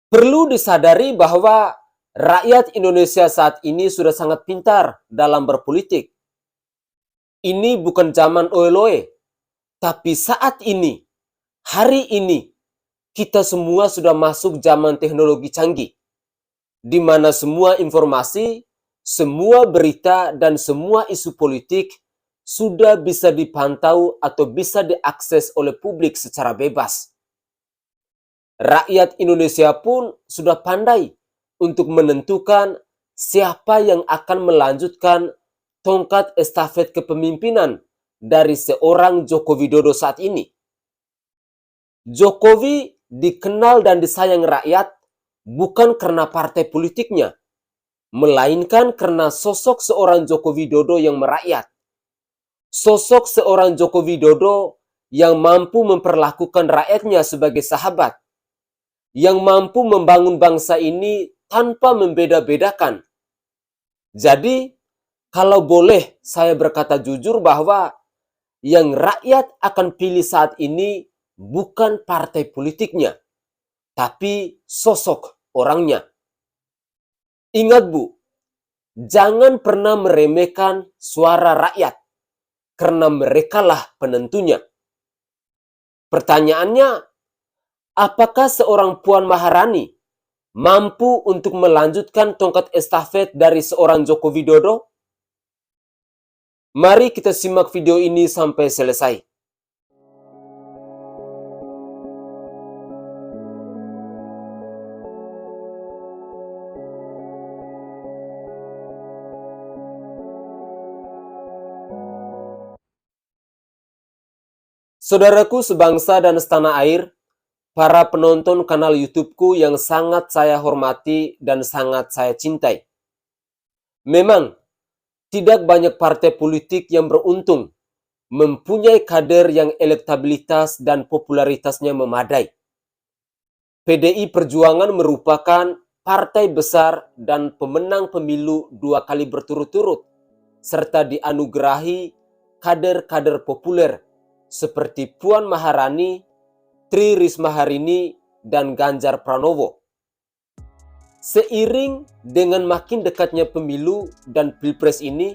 Perlu disadari bahwa rakyat Indonesia saat ini sudah sangat pintar dalam berpolitik. Ini bukan zaman oe-oe, tapi saat ini, hari ini, kita semua sudah masuk zaman teknologi canggih, di mana semua informasi, semua berita, dan semua isu politik sudah bisa dipantau atau bisa diakses oleh publik secara bebas. Rakyat Indonesia pun sudah pandai untuk menentukan siapa yang akan melanjutkan tongkat estafet kepemimpinan dari seorang Joko Widodo saat ini. Jokowi dikenal dan disayang rakyat bukan karena partai politiknya, melainkan karena sosok seorang Joko Widodo yang merakyat. Sosok seorang Joko Widodo yang mampu memperlakukan rakyatnya sebagai sahabat, yang mampu membangun bangsa ini tanpa membeda-bedakan. Jadi, kalau boleh saya berkata jujur bahwa yang rakyat akan pilih saat ini bukan partai politiknya, tapi sosok orangnya. Ingat Bu, jangan pernah meremehkan suara rakyat, karena merekalah penentunya. Pertanyaannya, apakah seorang Puan Maharani mampu untuk melanjutkan tongkat estafet dari seorang Joko Widodo? Mari kita simak video ini sampai selesai. Saudaraku sebangsa dan setanah air, para penonton kanal YouTube-ku yang sangat saya hormati dan sangat saya cintai. Memang, tidak banyak partai politik yang beruntung mempunyai kader yang elektabilitas dan popularitasnya memadai. PDI Perjuangan merupakan partai besar dan pemenang pemilu 2 kali berturut-turut, serta dianugerahi kader-kader populer seperti Puan Maharani, Tri Risma Harini, dan Ganjar Pranowo. Seiring dengan makin dekatnya pemilu dan pilpres ini,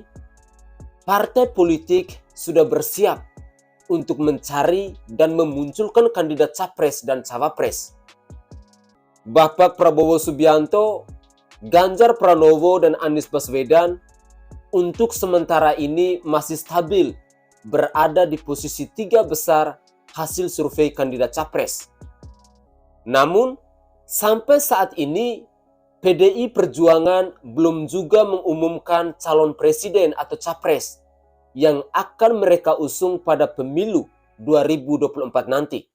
partai politik sudah bersiap untuk mencari dan memunculkan kandidat capres dan cawapres. Bapak Prabowo Subianto, Ganjar Pranowo, dan Anies Baswedan untuk sementara ini masih stabil berada di posisi 3 besar hasil survei kandidat capres. Namun, sampai saat ini PDI Perjuangan belum juga mengumumkan calon presiden atau capres yang akan mereka usung pada pemilu 2024 nanti.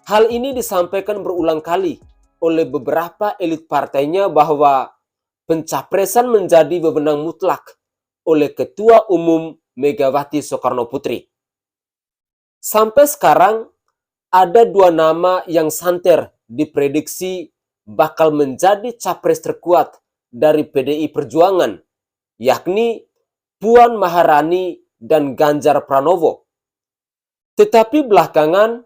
Hal ini disampaikan berulang kali oleh beberapa elit partainya bahwa pencapresan menjadi wewenang mutlak oleh Ketua Umum Megawati Soekarnoputri. Sampai sekarang, ada 2 nama yang santer diprediksi bakal menjadi capres terkuat dari PDI Perjuangan, yakni Puan Maharani dan Ganjar Pranowo. Tetapi belakangan,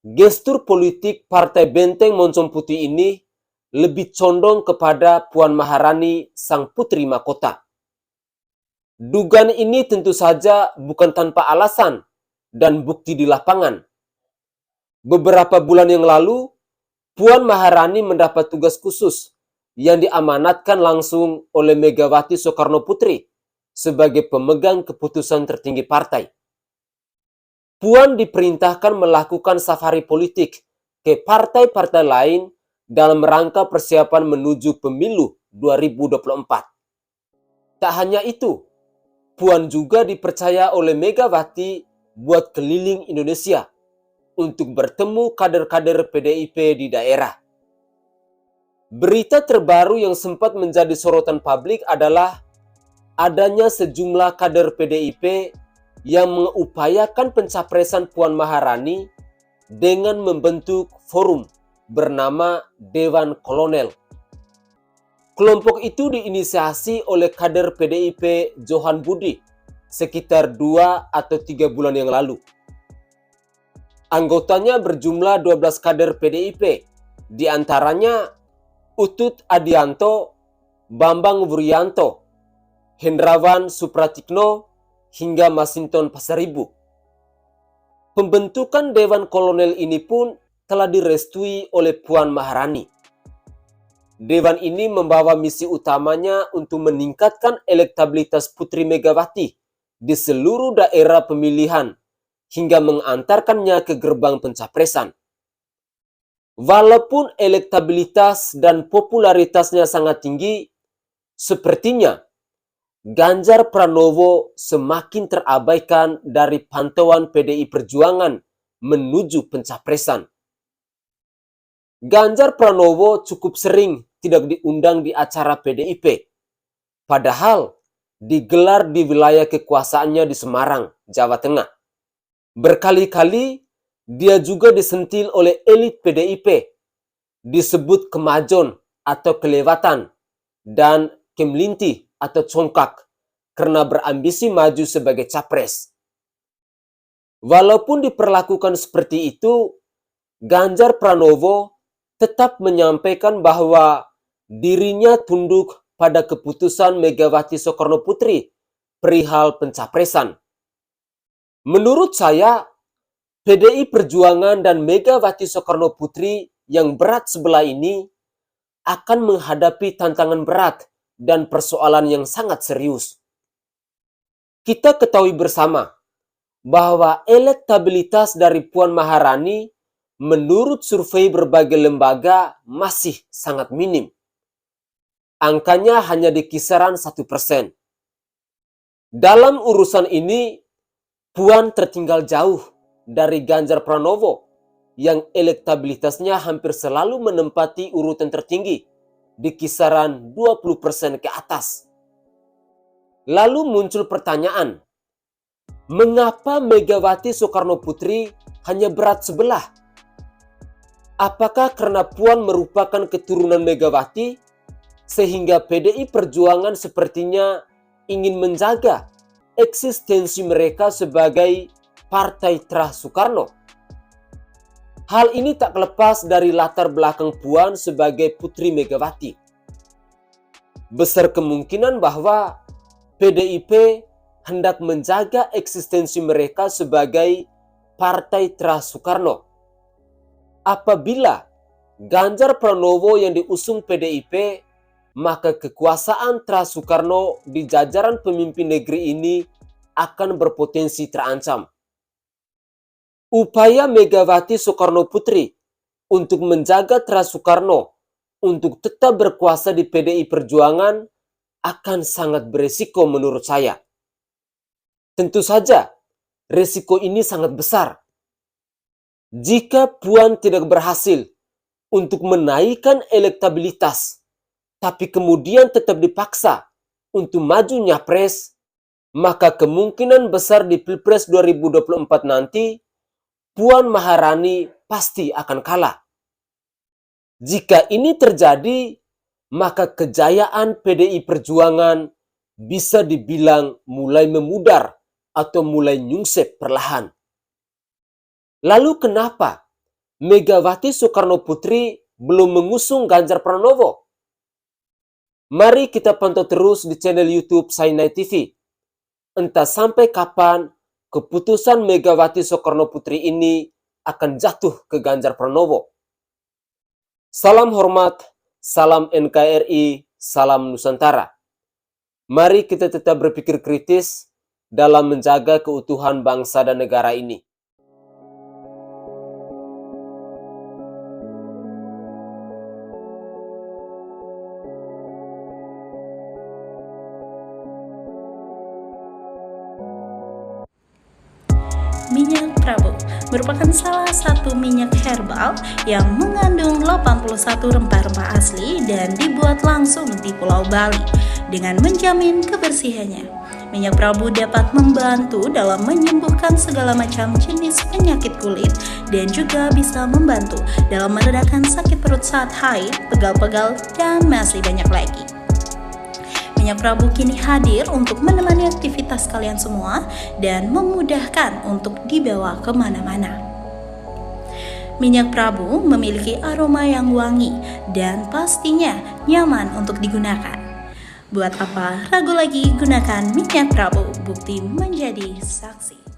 gestur politik Partai Benteng Moncong Putih ini lebih condong kepada Puan Maharani sang putri mahkota. Dugaan ini tentu saja bukan tanpa alasan dan bukti di lapangan. Beberapa bulan yang lalu, Puan Maharani mendapat tugas khusus yang diamanatkan langsung oleh Megawati Soekarnoputri sebagai pemegang keputusan tertinggi partai. Puan diperintahkan melakukan safari politik ke partai-partai lain dalam rangka persiapan menuju pemilu 2024. Tak hanya itu, Puan juga dipercaya oleh Megawati buat keliling Indonesia untuk bertemu kader-kader PDIP di daerah. Berita terbaru yang sempat menjadi sorotan publik adalah adanya sejumlah kader PDIP yang mengupayakan pencapresan Puan Maharani dengan membentuk forum bernama Dewan Kolonel. Kelompok itu diinisiasi oleh kader PDIP Johan Budi sekitar 2 atau 3 bulan yang lalu. Anggotanya berjumlah 12 kader PDIP Di antaranya Utut Adianto, Bambang Wuryanto, Hendrawan Supratikno, hingga Masinton Pasaribu. Pembentukan Dewan Kolonel ini pun telah direstui oleh Puan Maharani. Dewan ini membawa misi utamanya untuk meningkatkan elektabilitas Putri Megawati di seluruh daerah pemilihan hingga mengantarkannya ke gerbang pencapresan. Walaupun elektabilitas dan popularitasnya sangat tinggi, sepertinya Ganjar Pranowo semakin terabaikan dari pantauan PDI Perjuangan menuju pencapresan. Ganjar Pranowo cukup sering tidak diundang di acara PDIP, padahal digelar di wilayah kekuasaannya di Semarang, Jawa Tengah. Berkali-kali dia juga disentil oleh elit PDIP, disebut kemajon atau kelewatan, dan kemlinti atau congkak karena berambisi maju sebagai capres. Walaupun diperlakukan seperti itu, Ganjar Pranowo tetap menyampaikan bahwa dirinya tunduk pada keputusan Megawati Soekarnoputri perihal pencapresan. Menurut saya, PDI Perjuangan dan Megawati Soekarnoputri yang berat sebelah ini akan menghadapi tantangan berat dan persoalan yang sangat serius. Kita ketahui bersama bahwa elektabilitas dari Puan Maharani menurut survei berbagai lembaga masih sangat minim. Angkanya hanya di kisaran 1%. Dalam urusan ini, Puan tertinggal jauh dari Ganjar Pranowo yang elektabilitasnya hampir selalu menempati urutan tertinggi di kisaran 20% ke atas. Lalu muncul pertanyaan, mengapa Megawati Soekarnoputri hanya berat sebelah? Apakah karena Puan merupakan keturunan Megawati, sehingga PDI Perjuangan sepertinya ingin menjaga eksistensi mereka sebagai Partai Terah Soekarno? Hal ini tak lepas dari latar belakang Puan sebagai Putri Megawati. Besar kemungkinan bahwa PDIP hendak menjaga eksistensi mereka sebagai Partai Terah Soekarno. Apabila Ganjar Pranowo yang diusung PDIP, maka kekuasaan Terah Soekarno di jajaran pemimpin negeri ini akan berpotensi terancam. Upaya Megawati Soekarnoputri untuk menjaga Terah Soekarno untuk tetap berkuasa di PDI Perjuangan akan sangat beresiko menurut saya. Tentu saja, resiko ini sangat besar. Jika Puan tidak berhasil untuk menaikkan elektabilitas, tapi kemudian tetap dipaksa untuk maju nyapres, maka kemungkinan besar di Pilpres 2024 nanti, Puan Maharani pasti akan kalah. Jika ini terjadi, maka kejayaan PDI Perjuangan bisa dibilang mulai memudar atau mulai nyungsep perlahan. Lalu kenapa Megawati Soekarnoputri belum mengusung Ganjar Pranowo? Mari kita pantau terus di channel YouTube Sainai TV. Entah sampai kapan keputusan Megawati Soekarnoputri ini akan jatuh ke Ganjar Pranowo. Salam hormat, salam NKRI, salam Nusantara. Mari kita tetap berpikir kritis dalam menjaga keutuhan bangsa dan negara ini. Minyak Prabu merupakan salah satu minyak herbal yang mengandung 81 rempah-rempah asli dan dibuat langsung di Pulau Bali dengan menjamin kebersihannya. Minyak Prabu dapat membantu dalam menyembuhkan segala macam jenis penyakit kulit dan juga bisa membantu dalam meredakan sakit perut saat haid, pegal-pegal, dan masih banyak lagi. Minyak Prabu kini hadir untuk menemani aktivitas kalian semua dan memudahkan untuk dibawa kemana-mana. Minyak Prabu memiliki aroma yang wangi dan pastinya nyaman untuk digunakan. Buat apa ragu lagi, gunakan minyak Prabu, bukti menjadi saksi.